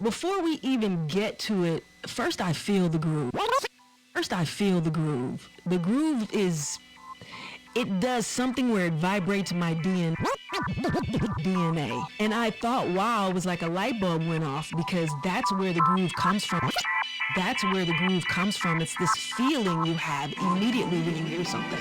Before we even get to it, first I feel the groove. The groove is, it does something where it vibrates my DNA. And I thought, wow, it was like a light bulb went off, because that's where the groove comes from. It's this feeling you have immediately when you hear something.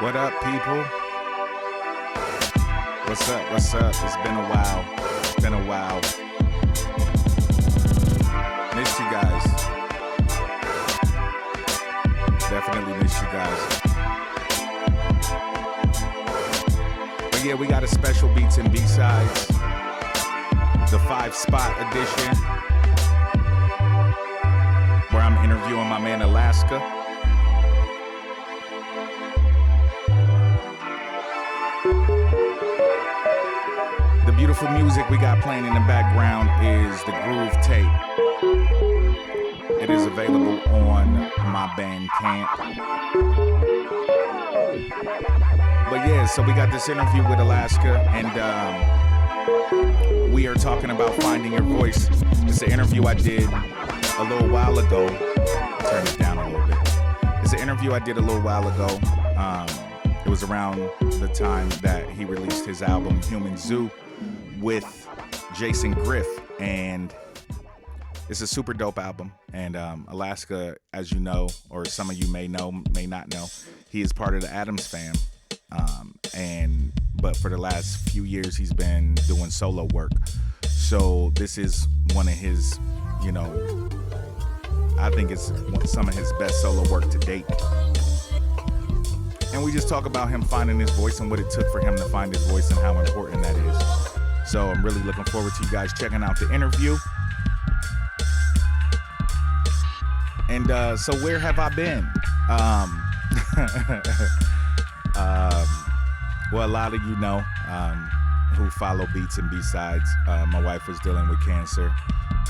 What up, people? What's up? It's been a while. Missed you guys. Definitely missed you guys. But yeah, we got a special Beats and B-Sides, the 5-spot edition, where I'm interviewing my man Alaska. The beautiful music we got playing in the background is the Groove Tape. It is available on my Bandcamp. But yeah, so we got this interview with Alaska, and we are talking about finding your voice. It's an interview I did a little while ago. Turn it down a little bit. It's an interview I did a little while ago. It was around the time that he released his album Human Zoo with Jason Griff, and it's a super dope album. And Alaska, as you know, or some of you may know, may not know, he is part of the Addams fam. But for the last few years, he's been doing solo work. So this is one of his, I think it's some of his best solo work to date. And we just talk about him finding his voice and what it took for him to find his voice and how important that is. So I'm really looking forward to you guys checking out the interview. And so where have I been? Well, a lot of you know who follow Beats and B-Sides. My wife was dealing with cancer,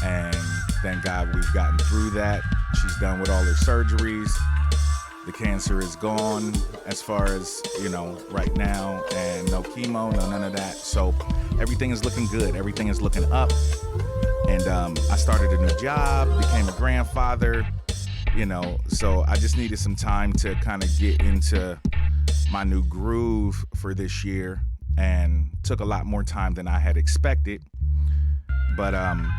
and thank God we've gotten through that. She's done with all her surgeries. The cancer is gone as far as, right now, and no chemo, no none of that. So everything is looking good. Everything is looking up. And I started a new job, became a grandfather, so I just needed some time to kind of get into my new groove for this year, and took a lot more time than I had expected. But I'm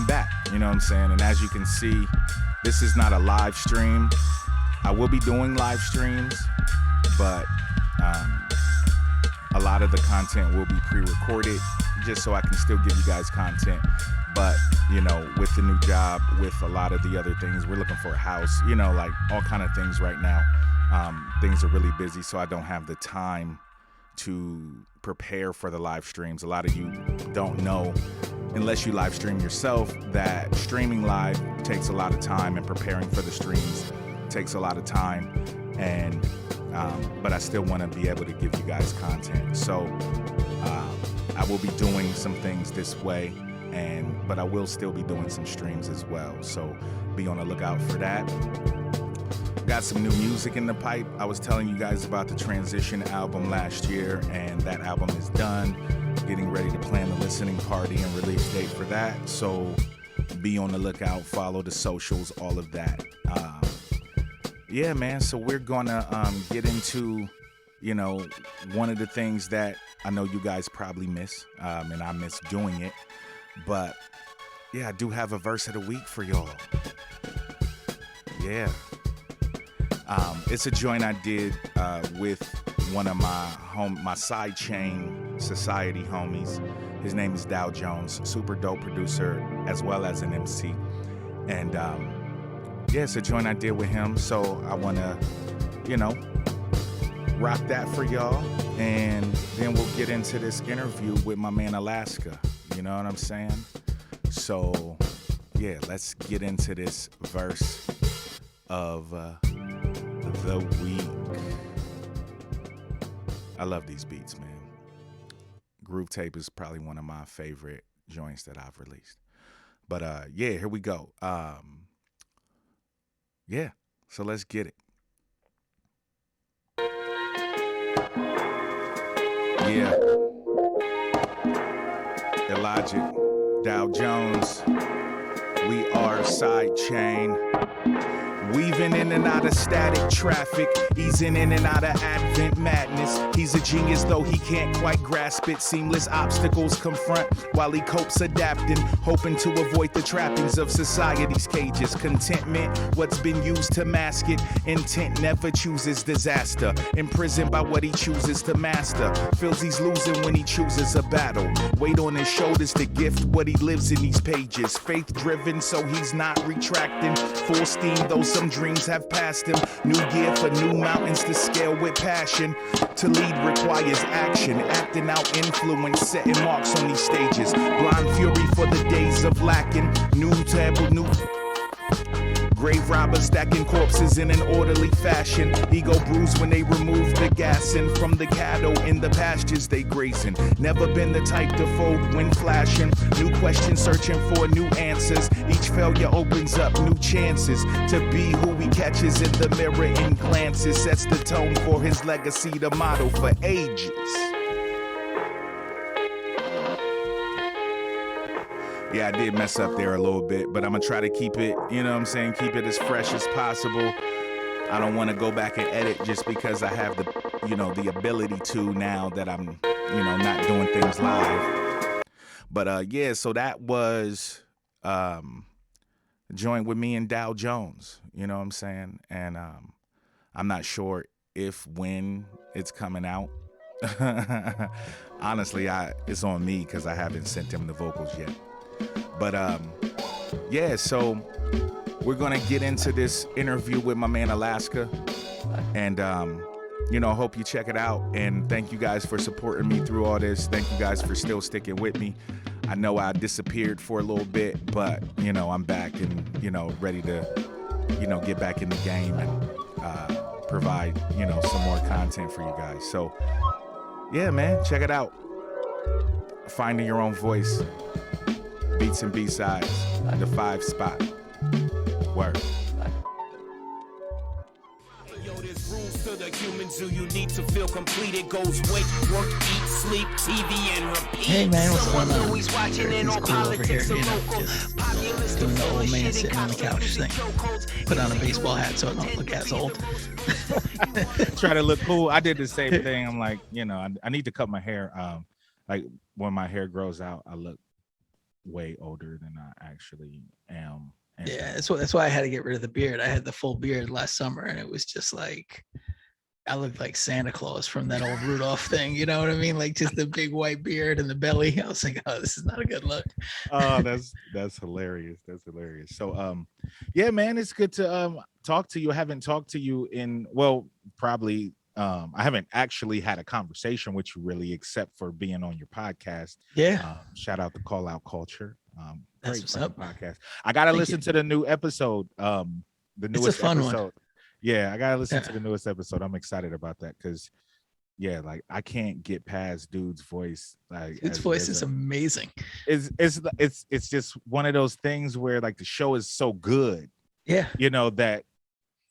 back, you know what I'm saying? And as you can see, this is not a live stream. I will be doing live streams, but a lot of the content will be pre-recorded just so I can still give you guys content. But, with the new job, with a lot of the other things, we're looking for a house, like all kind of things right now. Things are really busy, so I don't have the time to prepare for the live streams. A lot of you don't know, unless you live stream yourself, that streaming live takes a lot of time, and preparing for the streams takes a lot of time. And but I still want to be able to give you guys content. So I will be doing some things this way, but I will still be doing some streams as well. So be on the lookout for that. Got some new music in the pipe. I was telling you guys about the Transition album last year, and that album is done. Getting ready to plan the listening party and release date for that. So be on the lookout, follow the socials, all of that. Yeah, man, so we're gonna get into, one of the things that I know you guys probably miss, and I miss doing it, but yeah, I do have a verse of the week for y'all. Yeah. It's a joint I did with one of my side chain society homies. His name is Dow Jones, super dope producer as well as an MC. And yeah, it's a joint I did with him. So I want to, rock that for y'all. And then we'll get into this interview with my man Alaska. You know what I'm saying? So yeah, let's get into this verse of the week. I love these beats, man. Groove Tape is probably one of my favorite joints that I've released. But yeah, here we go. Yeah, so let's get it. Yeah. Illogic, Dow Jones, we are sidechain. Weaving in and out of static traffic, easing in and out of advent madness. He's a genius though he can't quite grasp it. Seamless obstacles confront while he copes adapting, hoping to avoid the trappings of society's cages. Contentment, what's been used to mask it. Intent never chooses disaster. Imprisoned by what he chooses to master. Feels he's losing when he chooses a battle. Weight on his shoulders to gift what he lives in these pages. Faith driven so he's not retracting. Full steam though some dreams have passed him. New gear for new mountains to scale with passion. To lead requires action. Acting out influence, setting marks on these stages. Blind fury for the days of lacking. New taboo, new grave robbers stacking corpses in an orderly fashion. Ego bruised when they remove the gassing from the cattle in the pastures they grazing. Never been the type to fold when flashing. New questions searching for new answers. Each failure opens up new chances to be who he catches in the mirror in glances. Sets the tone for his legacy, the motto for ages. Yeah, I did mess up there a little bit, but I'm gonna try to keep it, you know what I'm saying, keep it as fresh as possible. I don't want to go back and edit just because I have the, the ability to now that I'm, not doing things live. But yeah, so that was a joint with me and Dow Jones, you know what I'm saying? And I'm not sure when it's coming out. Honestly, it's on me because I haven't sent him the vocals yet. But yeah, so we're gonna get into this interview with my man Alaska, and hope you check it out. And thank you guys for supporting me through all this. Thank you guys for still sticking with me. I know I disappeared for a little bit, but I'm back and ready to get back in the game and provide some more content for you guys. So yeah, man, check it out. Finding Your Own Voice. Beats and B-sides, the 5 spot. Word. Yo, there's rules to the human zoo. You need to feel complete. It goes wake, work, eat, sleep, TV, and repeat. Hey man, what's going on? Always watching and on Cool over here, politics and local. just doing the old man sitting on the couch thing. Put on a baseball hat so I don't look as old. Try to look cool. I did the same thing. I'm like, I need to cut my hair. Like when my hair grows out, I look way older than I actually am. And yeah, that's why I had to get rid of the beard. I had the full beard last summer, and it was just like I looked like Santa Claus from that old Rudolph thing. You know what I mean? Like just the big white beard and the belly. I was like, oh, this is not a good look. Oh, that's hilarious. That's hilarious. So yeah, man, it's good to talk to you. I haven't talked to you in probably I haven't actually had a conversation with you really, except for being on your podcast. Yeah. Shout out to Call Out Culture. That's Great what's up. podcast. I gotta listen to the new episode. The newest it's a fun episode. one. Yeah, I gotta listen to the newest episode. I'm excited about that because like I can't get past dude's voice. Like Dude's voice is amazing. It's just one of those things where like the show is so good. Yeah. That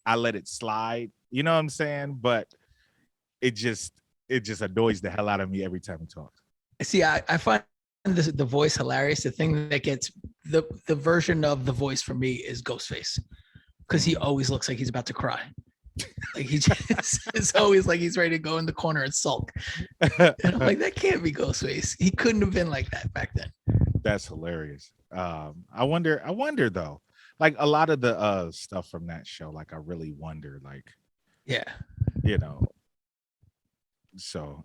I let it slide. You know what I'm saying? But it just annoys the hell out of me every time he talks. See, I find the voice hilarious. The thing that gets the version of the voice for me is Ghostface, because he always looks like he's about to cry. Like he just it's always like he's ready to go in the corner and sulk. And I'm like, that can't be Ghostface. He couldn't have been like that back then. That's hilarious. I wonder though, like a lot of the stuff from that show, like I really wonder, like, Yeah. you know, so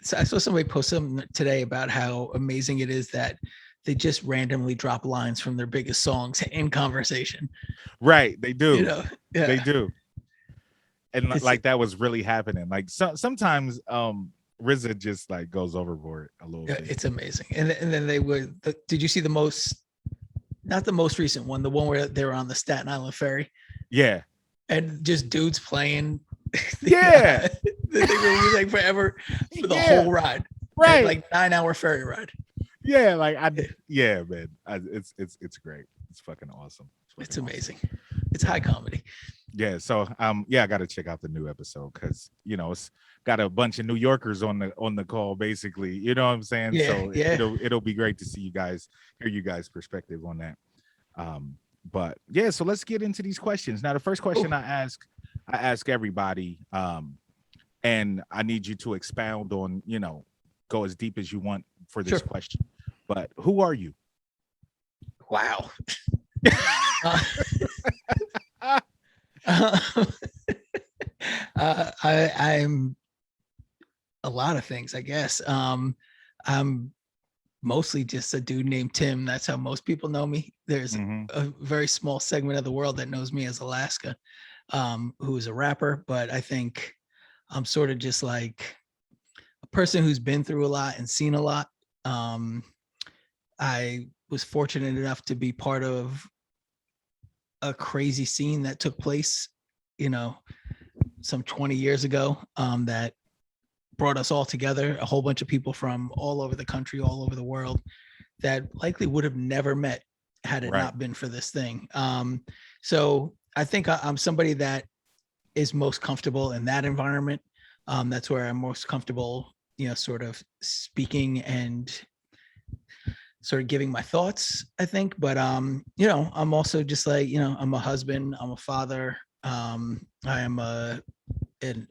So I saw somebody post something today about how amazing it is that they just randomly drop lines from their biggest songs in conversation. right, they You do. know, They yeah. do. And It's, like that was really happening. Like sometimes RZA just like goes overboard a little yeah, bit. it's amazing. And then they would. Did you see the most? Not the most recent one, the one where they were on the Staten Island ferry Yeah. and just dudes playing Yeah. the thing where we like forever for the Yeah. whole ride, Right. like 9-hour ferry ride. Yeah, like yeah, man. It's great. It's fucking awesome. It's fucking amazing. awesome. It's high comedy. Yeah, so yeah, I got to check out the new episode because it's got a bunch of New Yorkers on the call, basically. You know what I'm saying? Yeah, So yeah. it'll be great to see you guys, hear you guys' perspective on that. But yeah, so let's get into these questions. Now, the first question I ask everybody, and I need you to expound on, go as deep as you want for this question. But who are you? Wow. I'm a lot of things, I guess. I'm mostly just a dude named Tim. That's how most people know me. There's a very small segment of the world that knows me as Alaska, who is a rapper, but I think I'm sort of just like a person who's been through a lot and seen a lot. I was fortunate enough to be part of a crazy scene that took place, some 20 years ago, that brought us all together, a whole bunch of people from all over the country, all over the world that likely would have never met had it not been for this thing. So I think I'm somebody that is most comfortable in that environment. That's where I'm most comfortable, sort of speaking and sort of giving my thoughts, I think. But, I'm also just like, I'm a husband, I'm a father. I am an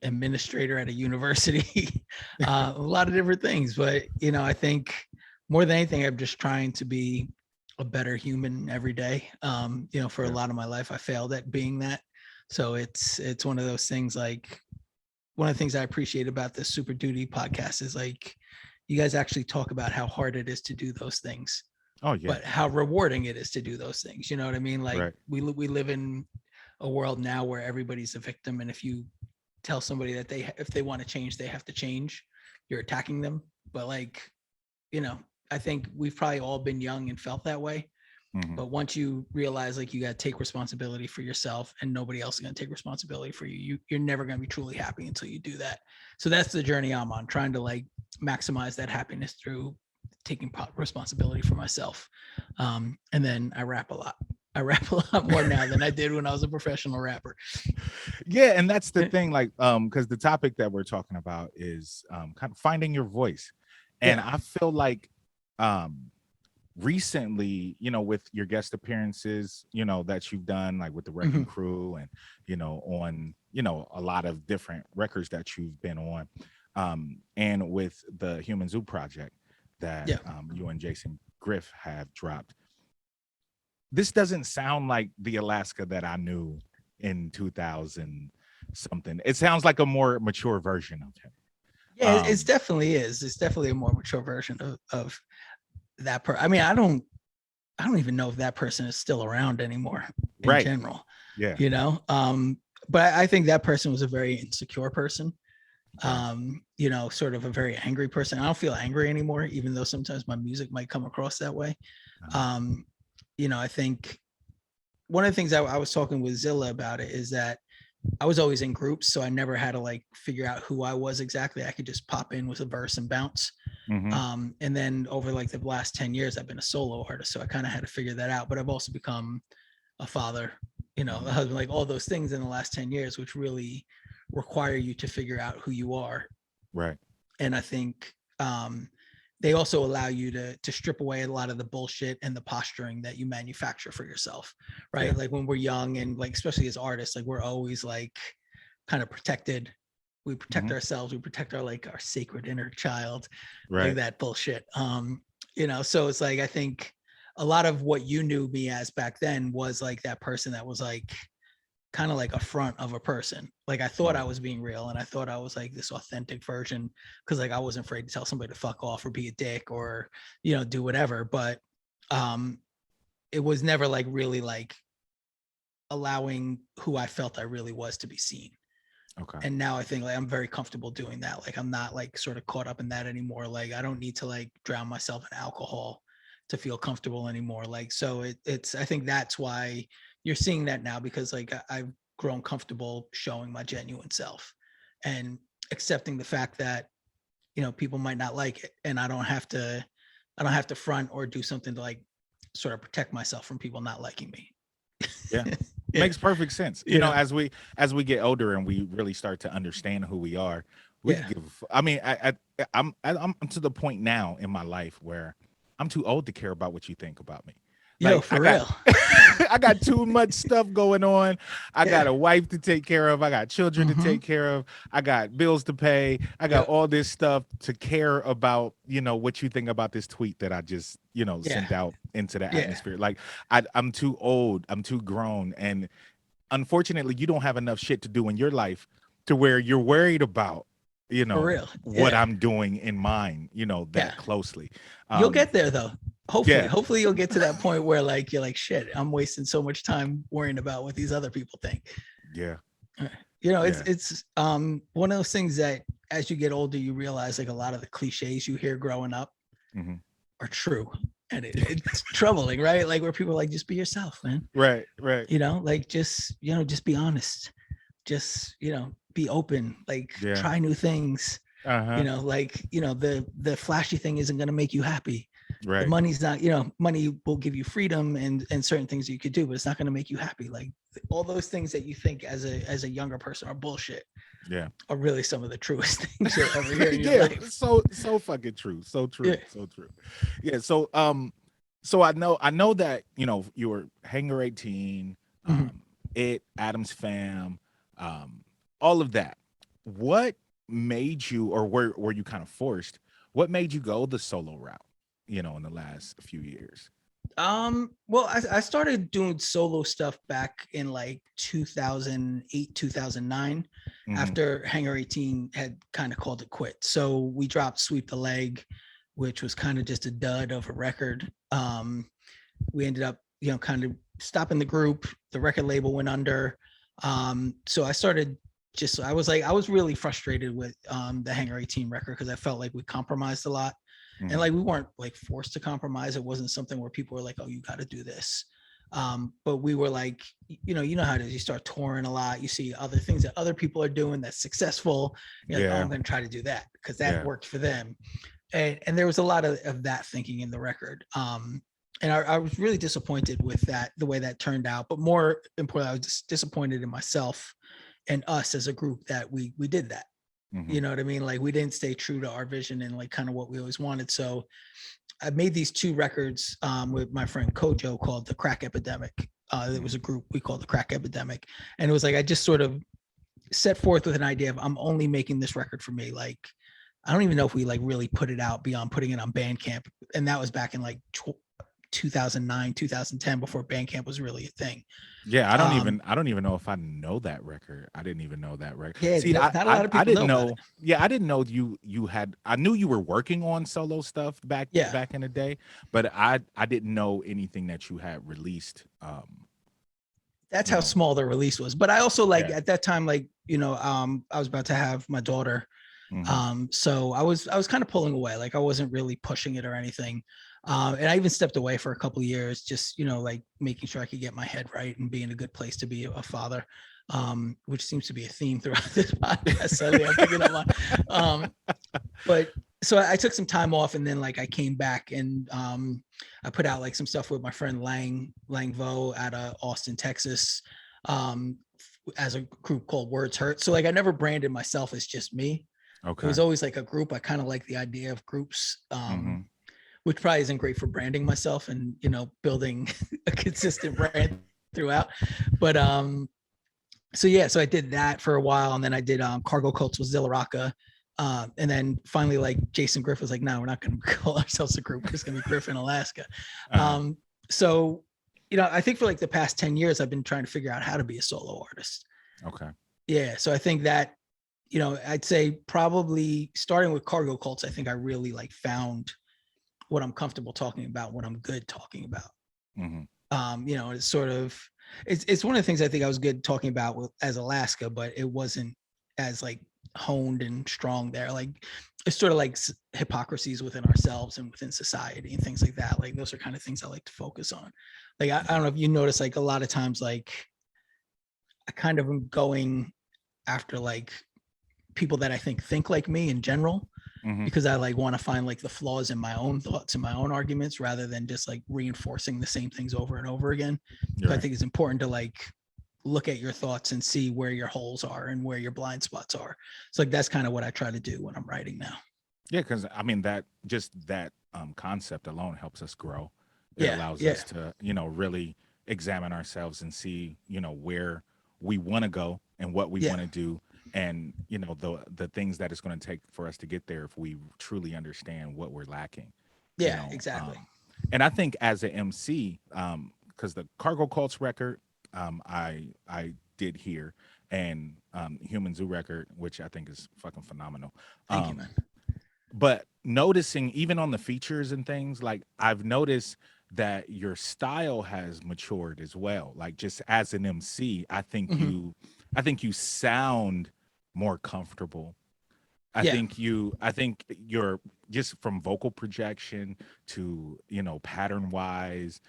administrator at a university, a lot of different things. But, I think more than anything, I'm just trying to be a better human every day. For a lot of my life, I failed at being that. So it's one of those things. Like, one of the things I appreciate about this Super Duty podcast is like, you guys actually talk about how hard it is to do those things. Oh yeah. But how rewarding it is to do those things. You know what I mean? Like we live in a world now where everybody's a victim. And if you tell somebody that if they want to change, they have to change, you're attacking them. But like, I think we've probably all been young and felt that way. But once you realize like you got to take responsibility for yourself and nobody else is going to take responsibility for you, you're never going to be truly happy until you do that. So that's the journey I'm on, trying to like maximize that happiness through taking responsibility for myself. And then I rap a lot. I rap a lot more now than I did when I was a professional rapper. Yeah, and that's the thing, like, because the topic that we're talking about is kind of finding your voice. And I feel like recently, with your guest appearances, that you've done, like with the Wrecking Crew and, on, a lot of different records that you've been on, and with the Human Zoo project that you and Jason Griff have dropped. This doesn't sound like the Alaska that I knew in 2000 something. It sounds like a more mature version of him. Yeah, it definitely is. It's definitely a more mature version of that I mean, I don't even know if that person is still around anymore in general. Yeah. But I think that person was a very insecure person. Sort of a very angry person. I don't feel angry anymore, even though sometimes my music might come across that way. I think one of the things I was talking with Zilla about it is that I was always in groups, so I never had to like figure out who I was exactly. I could just pop in with a verse and bounce. And then over like the last 10 years, I've been a solo artist, so I kind of had to figure that out. But I've also become a father, a husband, like all those things in the last 10 years, which really require you to figure out who you are. Right. And I think they also allow you to strip away a lot of the bullshit and the posturing that you manufacture for yourself, right? Like when we're young and like, especially as artists, like we're always like kind of protected. We protect ourselves. We protect our sacred inner child, like that bullshit. So it's like, I think a lot of what you knew me as back then was like that person that was like kind of like a front of a person. Like I thought I was being real, and I thought I was like this authentic version, because like I wasn't afraid to tell somebody to fuck off or be a dick or, you know, do whatever. But it was never like really like allowing who I felt I really was to be seen. Okay. And now I think like I'm very comfortable doing that. Like I'm not like sort of caught up in that anymore. Like I don't need to like drown myself in alcohol to feel comfortable anymore. Like, so it's, I think that's why you're seeing that now, because like I've grown comfortable showing my genuine self and accepting the fact that, you know, people might not like it, and I don't have to front or do something to like sort of protect myself from people not liking me. Yeah. Yeah. Makes perfect sense. You You know, know? as we get older and we really start to understand who we are, we Yeah. give. I mean, I'm to the point now in my life where I'm too old to care about what you think about me. Yo, Like, for real. I got too much stuff going on. I Yeah. got a wife to take care of. I got children to take care of. I got bills to pay. I got Yep. all this stuff to care about, you know, what you think about this tweet that I just, you know, sent out into the atmosphere. Like I'm too old. I'm too grown. And unfortunately, you don't have enough shit to do in your life to where you're worried about, you For know, real. what Yeah. I'm doing in mine, you know, that Yeah. closely. You'll get there though. Hopefully, yeah. hopefully you'll get to that point where like you're like, shit, I'm wasting so much time worrying about what these other people think. Yeah. You know, Yeah. it's one of those things that as you get older, you realize like a lot of the cliches you hear growing up Mhm. are true. And it's troubling, right? Like where people are like, just be yourself, man. Right. Right. You know, like just, you know, just be honest. Just, you know, be open, like Yeah. try new things. Uh-huh. You know, like, you know, the flashy thing isn't going to make you happy. Right. The money's not, you know, money will give you freedom and certain things that you could do, but it's not going to make you happy. Like all those things that you think as a younger person are bullshit Yeah. are really some of the truest things you'll ever hear in your Yeah. life. So fucking true. So true. Yeah. So true. Yeah. So I know that, you know, you were Hangar 18, Adam's Fam, all of that. What made you, or were you kind of forced? What made you go the solo route, you know, in the last few years? Well, I started doing solo stuff back in like 2008, 2009, Mhm. after Hangar 18 had kind of called it quits. So we dropped Sweep the Leg, which was kind of just a dud of a record. We ended up, you know, kind of stopping the group. The record label went under. So I started I was really frustrated with the Hangar 18 record, because I felt like we compromised a lot. Mhm. And like we weren't like forced to compromise. It wasn't something where people were like, oh, you got to do this. But we were like, you know how it is. You start touring a lot. You see other things that other people are doing that's successful. You're like, oh, I'm going to try to do that because that worked for them. And there was a lot of that thinking in the record. And I was really disappointed with that, the way that turned out. But more importantly, I was just disappointed in myself and us as a group that we did that. Mhm. You know what I mean? Like we didn't stay true to our vision and like kind of what we always wanted. So I made these 2 records with my friend Kojo called The Crack Epidemic. It was a group we called The Crack Epidemic. And it was like, I just sort of set forth with an idea of I'm only making this record for me. Like, I don't even know if we like really put it out beyond putting it on Bandcamp. And that was back in like 2009, 2010, before Bandcamp was really a thing. Yeah, I don't even know if I know that record. I didn't even know that record. Yeah, See, not a lot of people I didn't know about know. Yeah, I didn't know you had. I knew you were working on solo stuff back in the day, but I didn't know anything that you had released. That's how small the release was. But I also like Yeah. at that time, like, you know, I was about to have my daughter. Mhm. So I was kind of pulling away, like I wasn't really pushing it or anything. And I even stepped away for a couple of years, just, you know, like making sure I could get my head right and be in a good place to be a father, which seems to be a theme throughout this podcast. Suddenly I'm picking up on. But so I took some time off, and then like I came back and I put out like some stuff with my friend Lang Vo out of Austin, Texas, as a group called Words Hurt. So like I never branded myself as just me. Okay. It was always like a group. I kind of like the idea of groups, which probably isn't great for branding myself and, you know, building a consistent brand throughout. But so I did that for a while, and then I did Cargo Cults with Zilla Rocca. And then finally, like Jason Griff was like, no, we're not going to call ourselves a group. It's going to be Griff in Alaska. So, I think for like the past 10 years, I've been trying to figure out how to be a solo artist. Okay. Yeah. So I think that, I'd say probably starting with Cargo Cults, I think I really like found what I'm comfortable talking about, what I'm good talking about. Mm-hmm. It's sort of, it's one of the things I think I was good talking about as Alaska, but it wasn't as like honed and strong there. Like it's sort of like hypocrisies within ourselves and within society and things like that. Like those are kind of things I like to focus on. Like, I don't know if you notice, like a lot of times, like I kind of am going after like people that I think like me in general, Mm-hmm. because I like want to find like the flaws in my own thoughts and my own arguments rather than just like reinforcing the same things over and over again. So I think it's important to like look at your thoughts and see where your holes are and where your blind spots are. So like that's kind of what I try to do when I'm writing now. Yeah, because I mean that concept alone helps us grow. It allows us to, really examine ourselves and see, where we want to go and what we want to do, and the things that it's going to take for us to get there if we truly understand what we're lacking. Exactly. And I think as an MC, because the Cargo Cults record, I did hear, and Human Zoo record, which I think is fucking phenomenal. Thank you, man. But noticing even on the features and things, like I've noticed that your style has matured as well. Like just as an MC, I think you sound more comfortable. I think you're just from vocal projection to, pattern wise,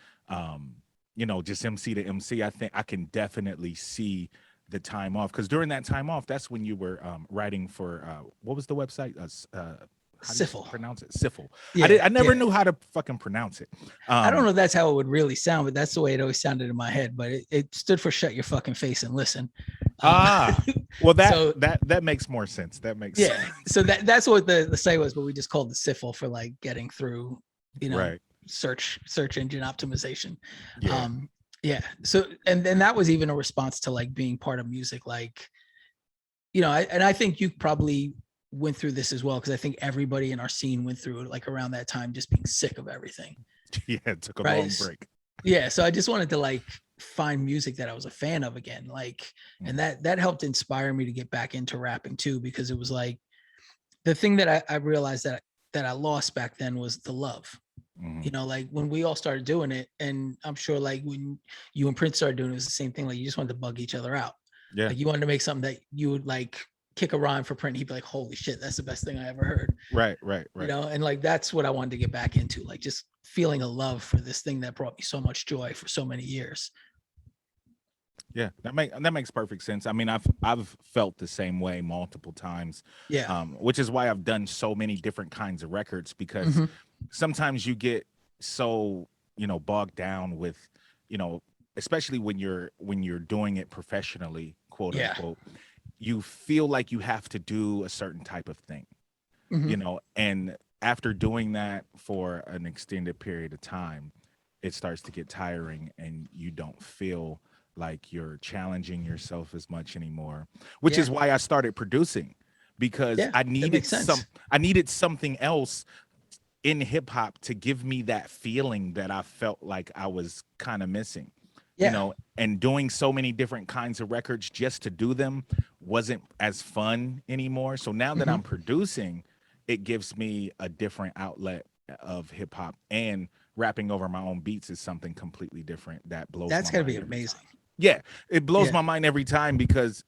just MC to MC. I think I can definitely see the time off, because during that time off, that's when you were writing for what was the website? How do you Syphil. pronounce it? Syphil. Yeah, I never knew how to fucking pronounce it. I don't know if that's how it would really sound, but that's the way it always sounded in my head. But it stood for "shut your fucking face and listen." Well, that makes more sense. That makes sense. So that's what the site was, but we just called the Syphil for like getting through, Right. search engine optimization. Yeah. So and that was even a response to like being part of music, like, I think you probably went through this as well, because I think everybody in our scene went through it like around that time, just being sick of everything. Yeah, it took a long break. Yeah, so I just wanted to like find music that I was a fan of again, like, and that helped inspire me to get back into rapping too, because it was like the thing that I realized that I lost back then was the love. Like when we all started doing it, and I'm sure like when you and Prince started doing it, was the same thing. Like you just wanted to bug each other out. Yeah. Like you wanted to make something that you would like kick a rhyme for Print. He'd be like, "Holy shit, that's the best thing I ever heard." Right. And like that's what I wanted to get back into, like just feeling a love for this thing that brought me so much joy for so many years. Yeah, that makes perfect sense. I mean, I've felt the same way multiple times. Yeah. Which is why I've done so many different kinds of records, because sometimes you get so, bogged down with, especially when you're doing it professionally, quote unquote, you feel like you have to do a certain type of thing, and after doing that for an extended period of time, it starts to get tiring, and you don't feel like you're challenging yourself as much anymore, which is why I started producing, because I needed something else in hip hop to give me that feeling that I felt like I was kind of missing. And doing so many different kinds of records just to do them wasn't as fun anymore. So now that I'm producing, it gives me a different outlet of hip hop, and rapping over my own beats is something completely different that blows. That's gotta be amazing. Yeah, it blows my mind every time, because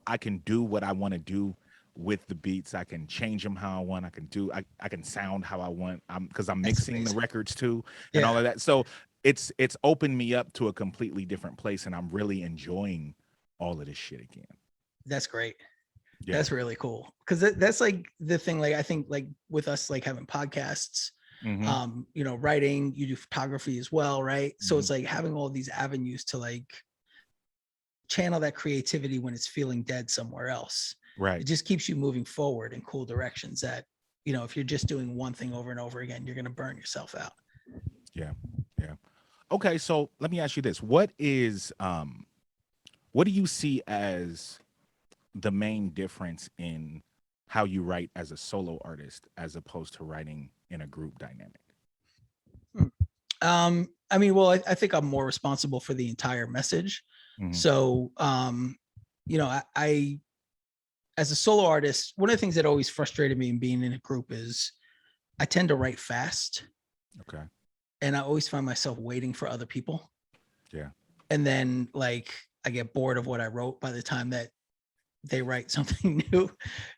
I can do what I want to do with the beats. I can change them how I want. I can sound how I want. Because I'm mixing the records too, and all of that. So it's opened me up to a completely different place, and I'm really enjoying all of this shit again. That's great. Yeah. That's really cool, because that's like the thing. Like I think like with us like having podcasts, writing, you do photography as well, right? So it's like having all these avenues to like channel that creativity when it's feeling dead somewhere else. Right. It just keeps you moving forward in cool directions that, if you're just doing one thing over and over again, you're going to burn yourself out. Yeah. Okay, so let me ask you this. What do you see as the main difference in how you write as a solo artist as opposed to writing in a group dynamic? I mean, well, I think I'm more responsible for the entire message. Mhm. So, you know, I, as a solo artist, one of the things that always frustrated me in being in a group is I tend to write fast, Okay. and I always find myself waiting for other people. Yeah. And then like I get bored of what I wrote by the time that they write something new,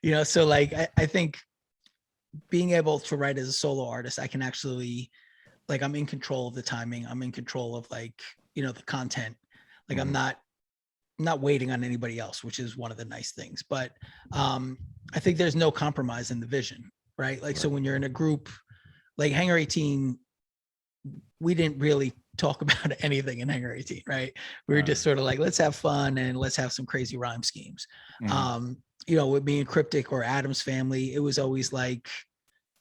you know? So like, I think being able to write as a solo artist, I can actually, like, I'm in control of the timing. I'm in control of like, you know, the content. Like I'm Mhm. not waiting on anybody else, which is one of the nice things. But I think there's no compromise in the vision, right? Like, so Right. when you're in a group, like Hangar 18, we didn't really talk about anything in Hangar 18, right? We were just sort of like, let's have fun and let's have some crazy rhyme schemes. Mhm. You know, with being Cryptic or Adam's Family, it was always like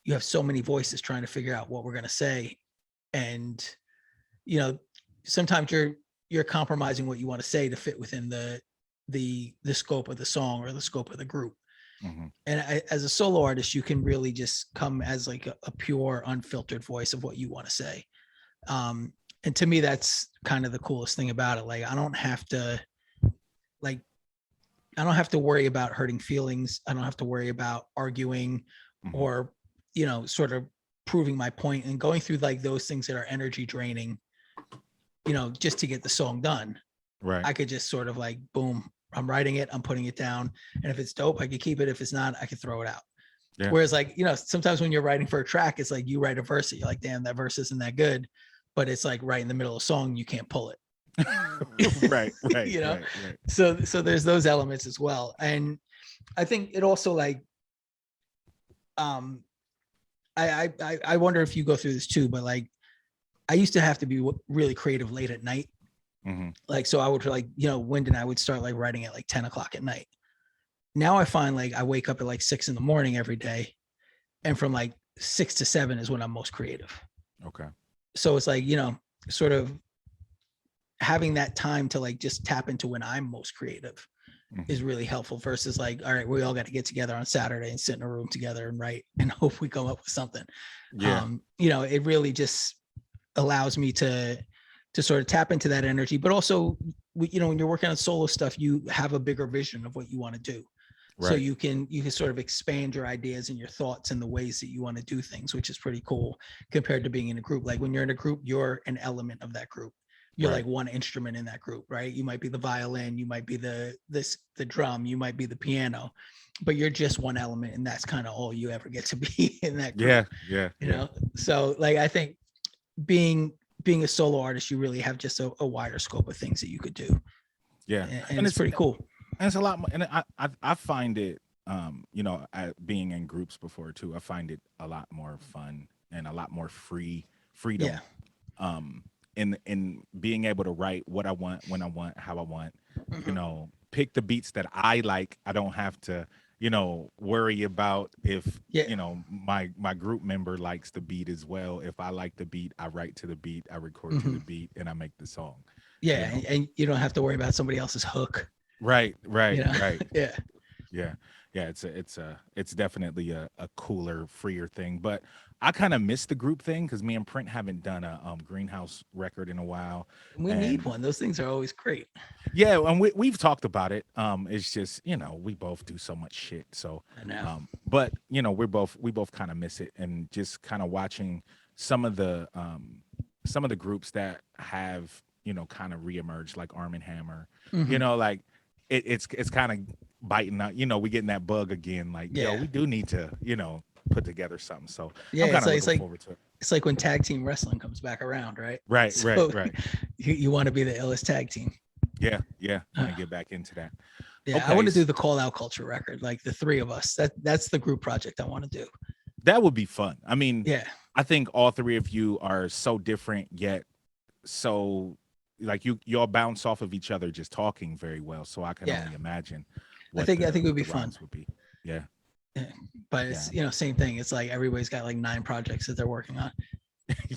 you have so many voices trying to figure out what we're gonna say. And, you know, sometimes you're compromising what you want to say to fit within the scope of the song or the scope of the group. Mhm. And as a solo artist, you can really just come as like a pure, unfiltered voice of what you want to say. And to me, that's kind of the coolest thing about it. Like, like, I don't have to worry about hurting feelings. I don't have to worry about arguing Mhm. or, you know, sort of proving my point and going through like those things that are energy draining, you know, just to get the song done. Right. I could just sort of like, boom, I'm writing it, I'm putting it down. And if it's dope, I could keep it. If it's not, I could throw it out. Yeah. Whereas, like, you know, sometimes when you're writing for a track, it's like you write a verse, you're like, damn, that verse isn't that good. But it's like right in the middle of a song, you can't pull it. Right. Right. You know? Right. Right. So there's those elements as well. And I think it also like um I wonder if you go through this too, but like I used to have to be really creative late at night. Mhm. Like, so I would like, you know, Wyndon, I would start like writing at like 10 o'clock at night. Now I find like I wake up at like 6 in the morning every day. And from like 6 to 7 is when I'm most creative. Okay. So it's like, you know, sort of having that time to like just tap into when I'm most creative is Mhm. really helpful versus like, all right, we all got to get together on Saturday and sit in a room together and write and hope we come up with something. Yeah. You know, it really just allows me to sort of tap into that energy, but also, you know, when you're working on solo stuff, you have a bigger vision of what you want to do. So Right. you can sort of expand your ideas and your thoughts and the ways that you want to do things, which is pretty cool compared to being in a group. Like when you're in a group, you're an element of that group. You're Right. like one instrument in that group, right? You might be the violin, you might be the drum, you might be the piano, but you're just one element, and that's kind of all you ever get to be in that group. Yeah. Yeah. You Yeah. know, so like I think being being a solo artist, you really have just a wider scope of things that you could do, Yeah. and And it's pretty cool. it's a lot more, and I find it, you know, being in groups before too, I find it a lot more fun and a lot more freedom, Yeah. um in being able to write what I want, when I want, how I want, you Mhm. know, pick the beats that I like. I don't have to, you know, worry about if, Yeah. you know, my group member likes the beat as well. If I like the beat, I write to the beat, I record to the Mhm. beat, and I make the song, you Yeah, know. and you don't have to worry about somebody else's hook. Right, You right, know. right. Yeah. Yeah. Yeah, it's definitely a cooler, freer thing. But I kind of miss the group thing because me and Print haven't done a greenhouse record in a while. We need And one. Those things are always great. yeah, and we've talked about it. It's just, you know, we both do so much shit. So I know. but you know, we both kind of miss it, and just kind of watching some of the groups that have, you know, kind of reemerged, like Arm and Hammer, you Mhm. know, like it's kind of biting out, you know, we getting that bug again, like, yo, Yeah. we do need to, you know, put together something. So Yeah, I'm kind it's of like looking forward to it. it's like when tag team wrestling comes back around, right? Right, right, So right. you want to be the illest tag team. Yeah, yeah. Want Uh, to get back into that. yeah, I Okay. want to do the call out culture record, like the three of us. That's the group project I want to do. That would be fun. I mean, Yeah. I think all three of you are so different, yet so like you all bounce off of each other just talking very well. So I can Yeah. only imagine I think it would what be the fun. rhymes would be. Yeah, Yeah. But yeah, it's, you know, same thing. It's like everybody's got like 9 projects that they're working on.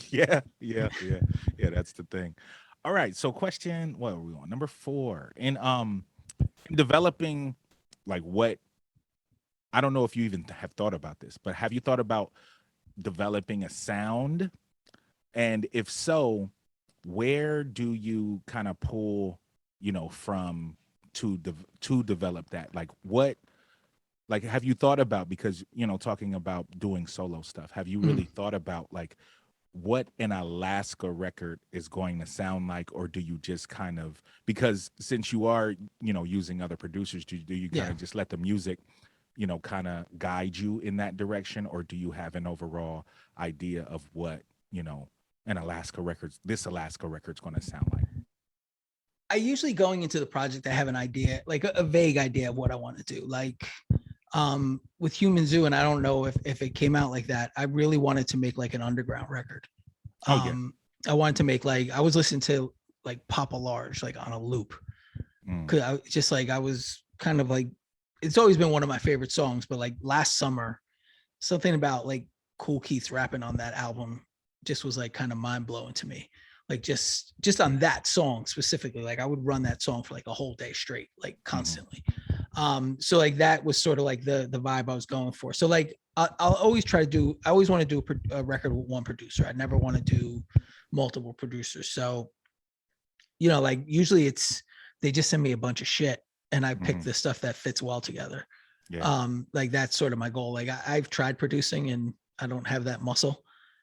yeah, yeah, yeah, yeah. That's the thing. All right. So question, what are we on? Number 4. In developing, like, what, I don't know if you even have thought about this, but have you thought about developing a sound? And if so, where do you kind of pull, from to develop that? Like what, like have you thought about, because talking about doing solo stuff, have you Mhm. really thought about like what an Alaska record is going to sound like, or do you just kind of, because since you are using other producers, do you kind Yeah. of just let the music kind of guide you in that direction, or do you have an overall idea of what this Alaska record's going to sound like? I usually going into the project, I have an idea, like a vague idea of what I want to do. Like with Human Zoo, and I don't know if it came out like that. I really wanted to make like an underground record. Oh yeah. I wanted to make like, I was listening to like Papa Large like on a loop, Mm. because I just like, I was kind of like, it's always been one of my favorite songs, but like last summer, something about like Cool Keith's rapping on that album just was like kind of mind blowing to me. Like just on that song specifically, like I would run that song for like a whole day straight, like constantly. So like that was sort of like the vibe I was going for. So like I'll always try to do, I always want to do a record with one producer. I never want to do multiple producers. So like usually it's, they just send me a bunch of shit and I pick Mhm. the stuff that fits well together. Yeah. Like that's sort of my goal. Like I've tried producing and I don't have that muscle.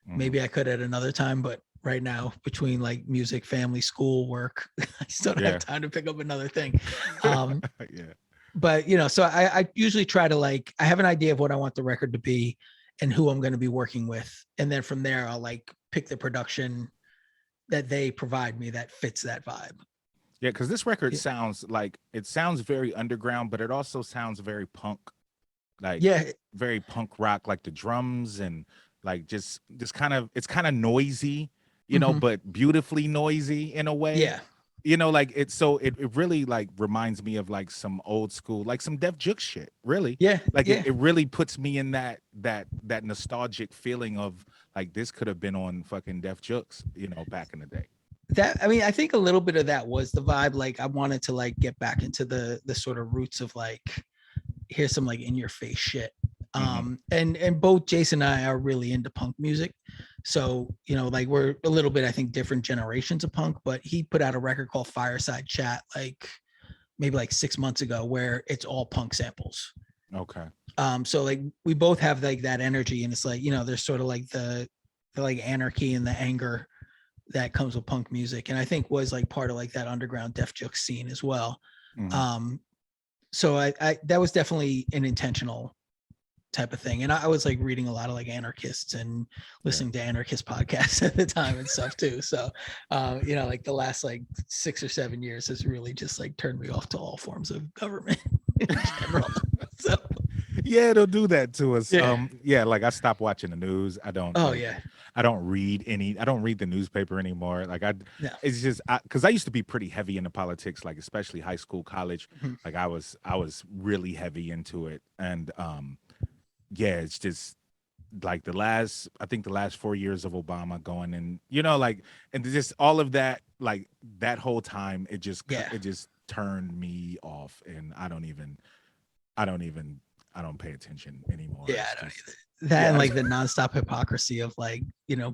Mhm. Maybe I could at another time, but right now between like music, family, school, work, I just don't have Yeah. time to pick up another thing. Um, Yeah. but so I usually try to like, I have an idea of what I want the record to be and who I'm going to be working with. And then from there, I'll like pick the production that they provide me that fits that vibe. Yeah, because this record Yeah. sounds very underground, but it also sounds very punk, like Yeah. very punk rock, like the drums and like just kind of, it's kind of noisy, Mhm. but beautifully noisy in a way. Yeah. Like it really like reminds me of like some old school, like some Def Jux shit, really. Yeah. Like Yeah. it really puts me in that nostalgic feeling of like this could have been on fucking Def Jux, back in the day. That, I mean, I think a little bit of that was the vibe. Like I wanted to like get back into the sort of roots of like, here's some like in your face shit. Hmm. And both Jason and I are really into punk music. So, like we're a little bit, I think, different generations of punk, but he put out a record called Fireside Chat, like maybe like 6 months ago, where it's all punk samples. Okay. So like we both have like that energy, and it's like, there's sort of like the like anarchy and the anger that comes with punk music, and I think was like part of like that underground Def Jux scene as well. Hmm. So I that was definitely an intentional type of thing, and I was like reading a lot of like anarchists and Yeah. listening to anarchist podcasts at the time and stuff too. So like the last like 6 or 7 years has really just like turned me off to all forms of government in general. So Yeah, it'll do that to us. yeah. Yeah, like I stopped watching the news. Oh yeah. I don't read the newspaper anymore. Like No. it's just because I used to be pretty heavy into politics, like especially high school, college. Mhm. Like I was really heavy into it, and yeah, it's just like I think the last 4 years of Obama going, and like, and just all of that, like that whole time, Yeah. it just turned me off, and I don't pay attention anymore. Yeah, It's I don't just, either. That and yeah. like the nonstop hypocrisy of like,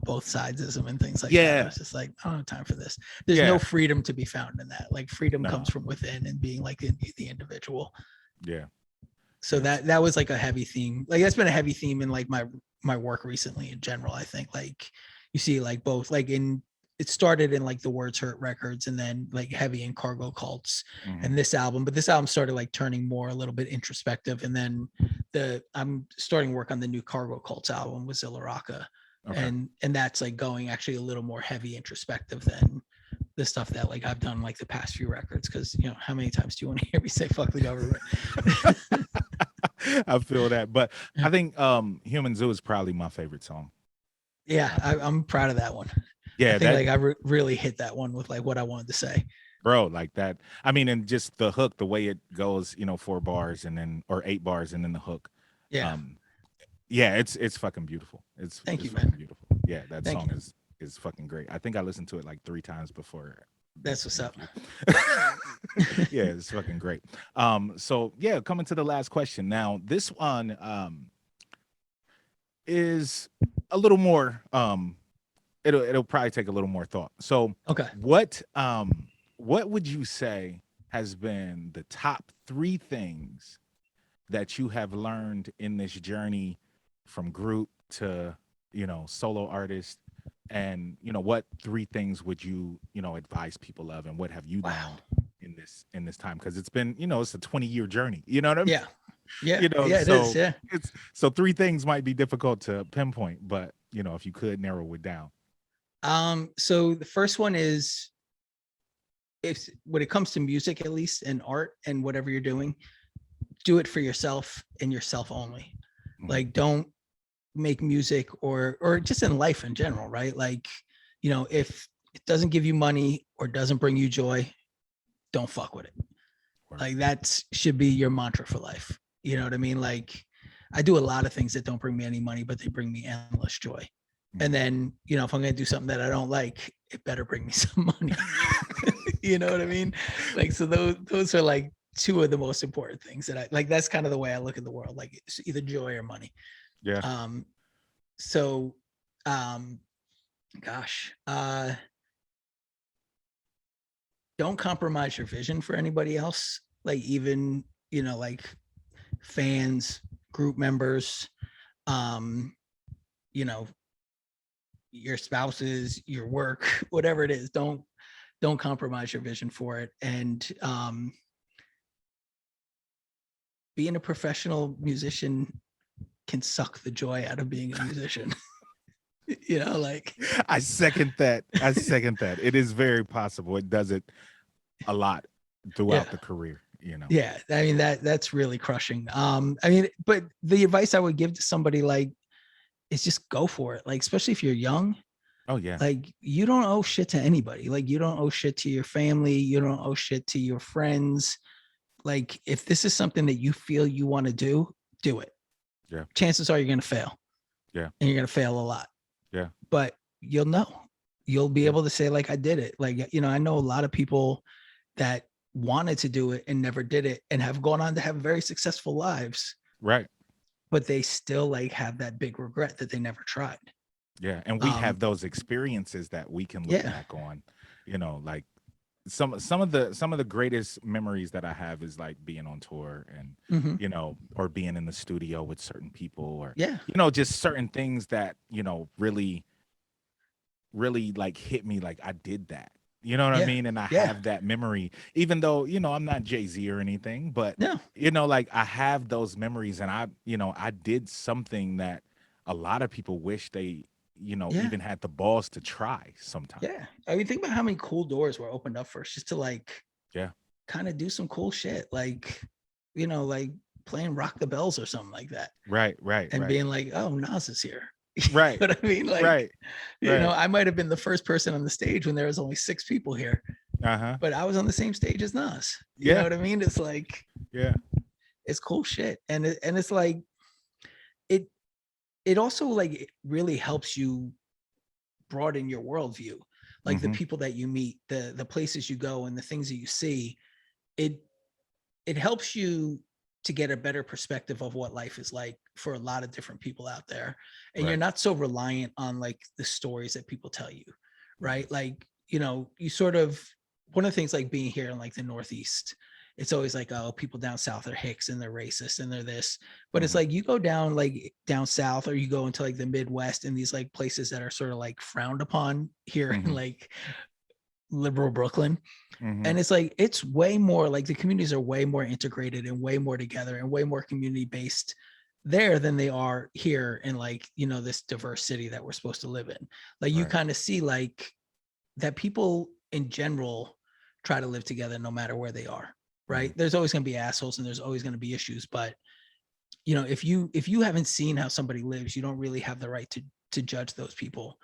both sidesism and things like that. I Yeah. was just like, I don't have time for this. There's no Yeah. freedom to be found in that. Like freedom No. comes from within and being like the individual. Yeah. So Yes. that was like a heavy theme. Like that's been a heavy theme in like my work recently in general. I think like you see like both like in, it started in like the Words Hurt records and then like heavy in Cargo Cults Mhm. and this album, but this album started like turning more a little bit introspective. And then I'm starting work on the new Cargo Cults album with Illogic. Okay. And that's like going actually a little more heavy introspective than the stuff that like I've done like the past few records. Cause how many times do you want to hear me say fuck the government? I feel that, but I think Human Zoo is probably my favorite song. Yeah, I'm proud of that one. I Yeah, think that like I really hit that one with like what I wanted to say. bro, like that. I mean, and just the hook, the way it goes, 4 bars and then or 8 bars and then the hook. Yeah. Um, yeah, it's fucking beautiful. Thank It's you, fucking man. beautiful. Yeah, that Thank song you. is fucking great. I think I listened to it like 3 times before That's this what's up. interview. Yeah, it's fucking great. So yeah, coming to the last question. Now, this one is a little more it'll probably take a little more thought. So Okay. what would you say has been the top 3 things that you have learned in this journey from group to, solo artist? And, what 3 things would you, advise people of, and what have you Wow. learned in this time? Because it's been, it's a 20-year journey. You know what I mean? Yeah. Yeah. Yeah, It is. so Yeah. it's so 3 things might be difficult to pinpoint, but if you could narrow it down. So the first one is, if when it comes to music, at least, and art and whatever you're doing, do it for yourself and yourself only. Mhm. Like, don't make music or just in life in general, right? Like, if it doesn't give you money or doesn't bring you joy, don't fuck with it. Word. Like, that should be your mantra for life. You know what I mean? Like, I do a lot of things that don't bring me any money, but they bring me endless joy. And then, if I'm going to do something that I don't like, it better bring me some money. You know what I mean? Like, so those are like 2 of the most important things that I like. That's kind of the way I look at the world. Like, it's either joy or money. Yeah. So, gosh, don't compromise your vision for anybody else. Like, even, like fans, group members, your spouses, your work, whatever it is, don't compromise your vision for it. And being a professional musician can suck the joy out of being a musician. Like, I second that. It is very possible. It does it a lot throughout the career, Yeah, I mean, that's really crushing. But the advice I would give to somebody, like, is just go for it. Like, especially if you're young. Oh yeah. Like, you don't owe shit to anybody. Like, you don't owe shit to your family. You don't owe shit to your friends. Like, if this is something that you feel you want to do it. Yeah. Chances are you're going to fail. Yeah. And you're going to fail a lot. Yeah. But you'll be able to say, like, I did it. Like, I know a lot of people that wanted to do it and never did it and have gone on to have very successful lives. Right. But they still, like, have that big regret that they never tried. Yeah. And we have those experiences that we can look back on, like some of the greatest memories that I have is like being on tour and, or being in the studio with certain people, or, just certain things that, really, really like hit me. Like, I did that, you know what I mean? And I have that memory, even though, I'm not Jay-Z or anything, but like, I have those memories, and I did something that a lot of people wish they, even had the balls to try sometimes. Yeah. I mean, think about how many cool doors were opened up for us just to, like, kind of do some cool shit. Like, like playing Rock the Bells or something like that. Right. And being like, oh, Nas is here. Right. You know what I mean? Like, right. I might have been the first person on the stage when there was only 6 people here. But I was on the same stage as Nas. You know what I mean? It's like, it's cool shit. And it's like, it also, like, it really helps you broaden your worldview. Like, the people that you meet, the places you go, and the things that you see, it helps you to get a better perspective of what life is like for a lot of different people out there. And you're not so reliant on, like, the stories that people tell you, right? Like, you sort of, one of the things, like, being here in, like, the Northeast, it's always like, oh, people down south are hicks and they're racist and they're this. But it's like, you go down, like, down south, or you go into, like, the Midwest, and these, like, places that are sort of, like, frowned upon here in, like, liberal Brooklyn. And it's like, it's way more, like, the communities are way more integrated and way more together and way more community based there than they are here in, like, this diverse city that we're supposed to live in. Like, you kind of see, like, that people in general try to live together no matter where they are. Right. There's always going to be assholes and there's always going to be issues. But, if you haven't seen how somebody lives, you don't really have the right to judge those people,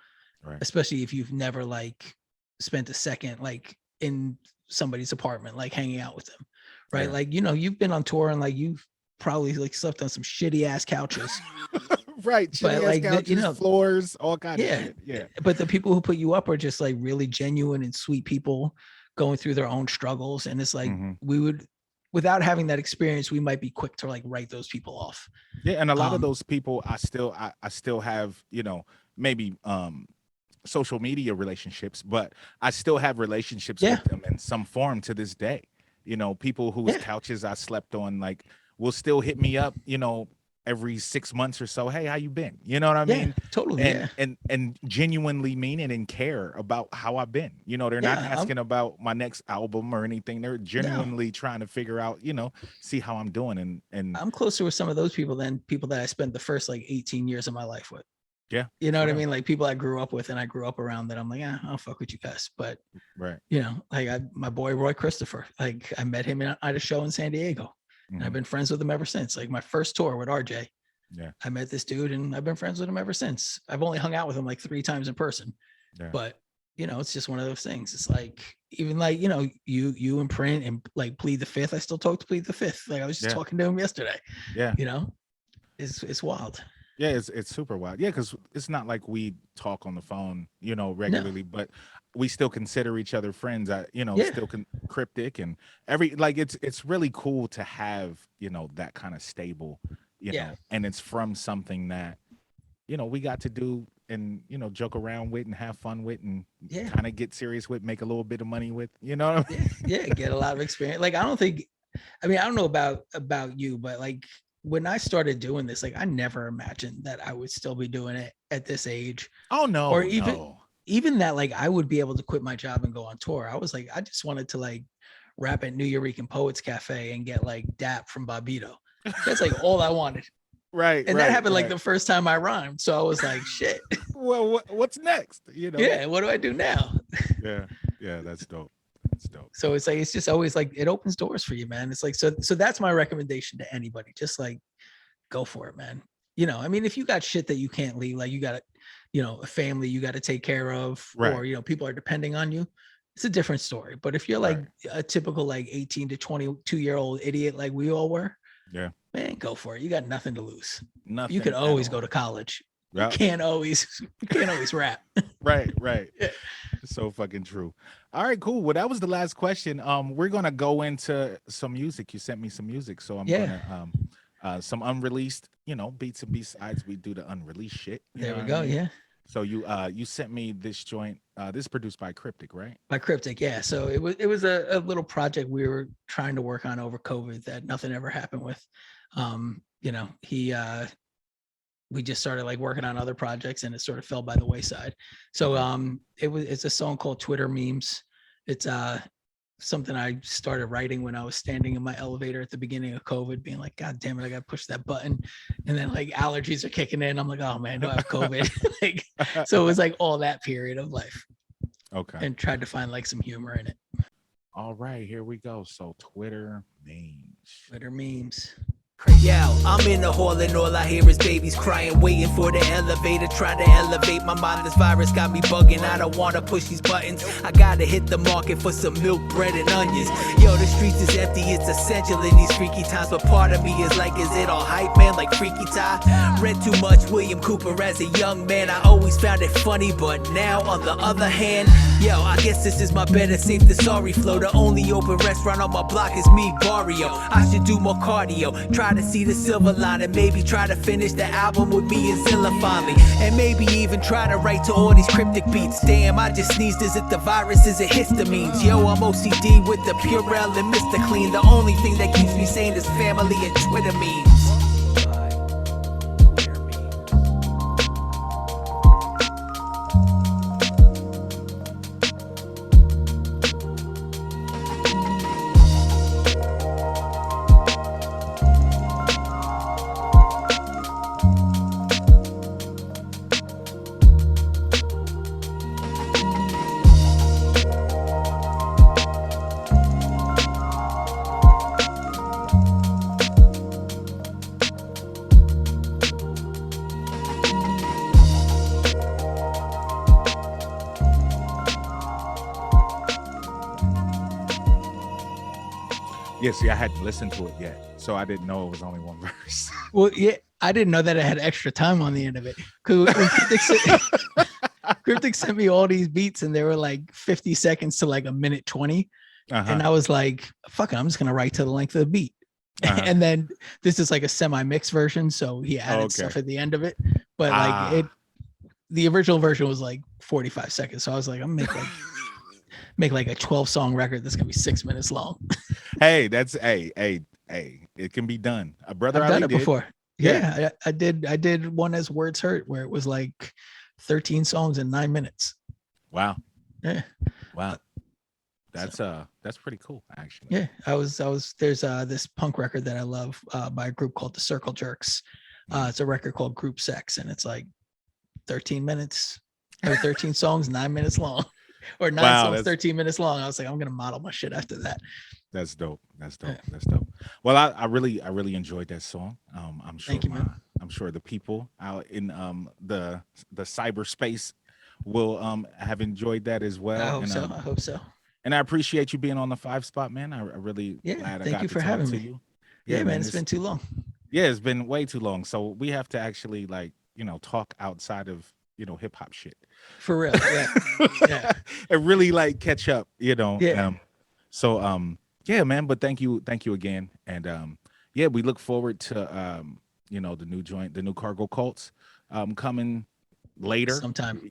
especially if you've never, like, spent a second, like, in somebody's apartment, like, hanging out with them. Right. Like, you've been on tour and, like, you've probably, like, slept on some shitty ass couches. Right. But, like, couches, floors, all kinds of shit. Yeah. But the people who put you up are just, like, really genuine and sweet people going through their own struggles. And it's like, we would, without having that experience, we might be quick to, like, write those people off. Yeah. And a lot of those people, I still have, maybe social media relationships, but I still have relationships Yeah. with them in some form to this day. People whose Yeah. couches I slept on, like, will still hit me up, every 6 months or so. Hey, how you been? You know what I Yeah. mean? Totally. And Yeah. and genuinely mean it and care about how I've been. They're not Yeah. asking about my next album or anything. They're No. genuinely trying to figure out, see how I'm doing. And I'm closer with some of those people than people that I spent the first like 18 years of my life with. yeah, You know for what I real. mean? Like people I grew up with and I grew up around that I'm like, I'll fuck with you guys. But Right. like my boy Roy Christopher, like I met him at a show in San Diego. And I've Mhm. been friends with him ever since. Like my first tour with RJ, Yeah. I met this dude and I've been friends with him ever since. I've only hung out with him like 3 times in person, Yeah. but it's just one of those things. It's like, even like, you and Print and like Plead the Fifth. I still talk to Plead the Fifth. Like I was just Yeah. talking to him yesterday, Yeah. it's wild. Yeah, it's super wild. Yeah, because it's not like we talk on the phone, regularly, but we still consider each other friends. Yeah. Still cryptic and it's really cool to have, that kind of stable, Yeah. and it's from something that, we got to do and, joke around with and have fun with and Yeah. kind of get serious with, make a little bit of money with, you know what I mean? Yeah. Get a lot of experience. Like, I don't know about you, but like when I started doing this, like I never imagined that I would still be doing it at this age. Oh no, Or even no. even that like I would be able to quit my job and go on tour. I was like, I just wanted to like rap at New Eureka Poets Cafe and get like dap from Bobito. That's like all I wanted. Right. And right, that happened like right. the first time I rhymed. So I was like, shit. Well, what's next? Yeah, what do I do now? Yeah. Yeah, that's dope. That's dope. So it's like, it's just always like, it opens doors for you, man. It's like, so that's my recommendation to anybody. Just like, go for it, man. I mean, if you got shit that you can't leave, like you got, a family you got to take care of, Right. or, people are depending on you, it's a different story. But if you're like a typical like 18 to 22-year-old idiot, like we all were, Yeah. man, go for it. You got nothing to lose. Nothing. You could at always all. go to college. Yep. You can't always rap. Right. Yeah. So fucking true. All right, cool. Well, that was the last question. We're gonna go into some music. You sent me some music, so I'm gonna some unreleased, beats and B-sides. We do the unreleased shit. There we go. Yeah. So you sent me this joint. This is produced by Cryptic, right? By Cryptic, yeah. So it was a little project we were trying to work on over COVID that nothing ever happened with. We just started like working on other projects and it sort of fell by the wayside. So it's a song called Twitter Memes. It's something I started writing when I was standing in my elevator at the beginning of COVID, being like, God damn it, I gotta push that button. And then like allergies are kicking in. I'm like, oh man, do I have COVID? So it was like all that period of life. Okay. And tried to find like some humor in it. All right, here we go. So Twitter memes. Twitter memes. Yo, I'm in the hall and all I hear is babies crying, waiting for the elevator, trying to elevate my mind. This virus got me bugging, I don't wanna push these buttons. I gotta hit the market for some milk, bread, and onions. Yo, the streets is empty, it's essential in these freaky times, but part of me is like, is it all hype, man, like Freaky Tie? Read too much William Cooper as a young man, I always found it funny, but now on the other hand, yo, I guess this is my better safe than sorry flow. The only open restaurant on my block is me, Barrio. I should do more cardio, try to see the silver line, and maybe try to finish the album with me and Zilla finally, and maybe even try to write to all these cryptic beats. Damn, I just sneezed, is it the virus, is it histamines? Yo, I'm OCD with the Purell and Mr. Clean. The only thing that keeps me sane is family and Twitter memes. Yeah, see, I hadn't listened to it yet, so I didn't know it was only one verse. Well, yeah, I didn't know that it had extra time on the end of it. Because Cryptic sent me all these beats and they were like 50 seconds to like a minute 20. And I was like, fuck it, I'm just going to write to the length of the beat. And then this is like a semi-mixed version. So he added stuff at the end of it. But like the original version was like 45 seconds. So I was like, I'm gonna make like a 12-song record that's gonna be 6 minutes long. Hey, that's hey, it can be done. A brother I've done Ali it did. before. Yeah. Yeah, I did one as Words Hurt where it was like 13 songs in 9 minutes. Wow. Yeah. Wow. That's pretty cool, actually. Yeah, I was there's this punk record that I love by a group called the Circle Jerks. It's a record called Group Sex, and it's like 13 minutes or 13 songs, 9 minutes long, or 9 songs, 13 minutes long. I was like, I'm gonna model my shit after that. That's dope. That's dope. Yeah. That's dope. Well, I really enjoyed that song. I'm sure Thank you, man. I'm sure the people out in the cyberspace will have enjoyed that as well. I hope so. And I appreciate you being on the 5 spot, man. I really glad I thank got you to for talk having to me. you. Yeah, man, it's been too long. Yeah, it's been way too long. So we have to actually talk outside of hip hop shit. For real. Yeah. Yeah. And really catch up, Yeah. Yeah, man. But thank you again. And we look forward to the new joint, the new Cargo Cults coming later. Sometime.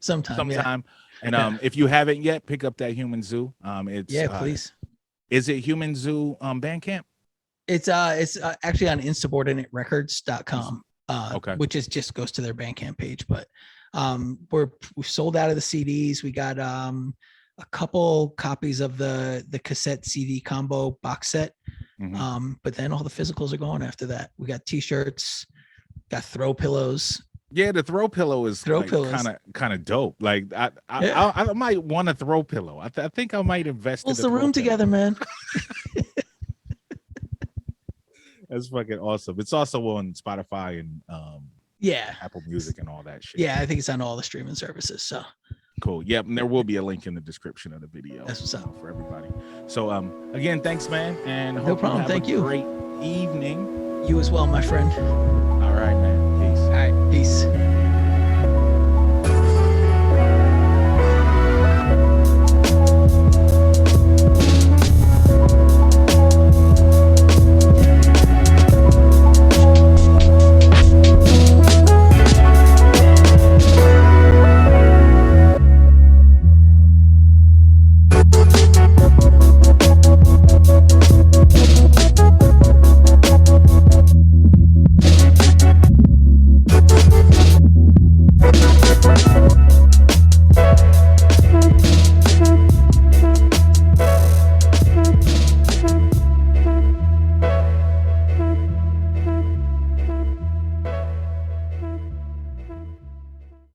Yeah. And if you haven't yet, pick up that Human Zoo. It's please. Is it Human Zoo Bandcamp? It's actually on insubordinaterecords.com. Okay. Which just goes to their Bandcamp page. But we've sold out of the CDs. We got a couple copies of the cassette CD combo box set. Mm-hmm. But then all the physicals are going after that. We got t-shirts, got throw pillows. Yeah, the throw pillow is kind of dope. Like I might want a throw pillow. I think I might invest. Pulls the room together, man. That's fucking awesome. It's also on Spotify and Apple Music and all that shit. Yeah, I think it's on all the streaming services. So cool. Yep, and there will be a link in the description of the video. That's what's up for everybody. So again, thanks, man, and no problem. Thank you. Great evening. You as well, my friend. All right, man. Peace. All right, peace.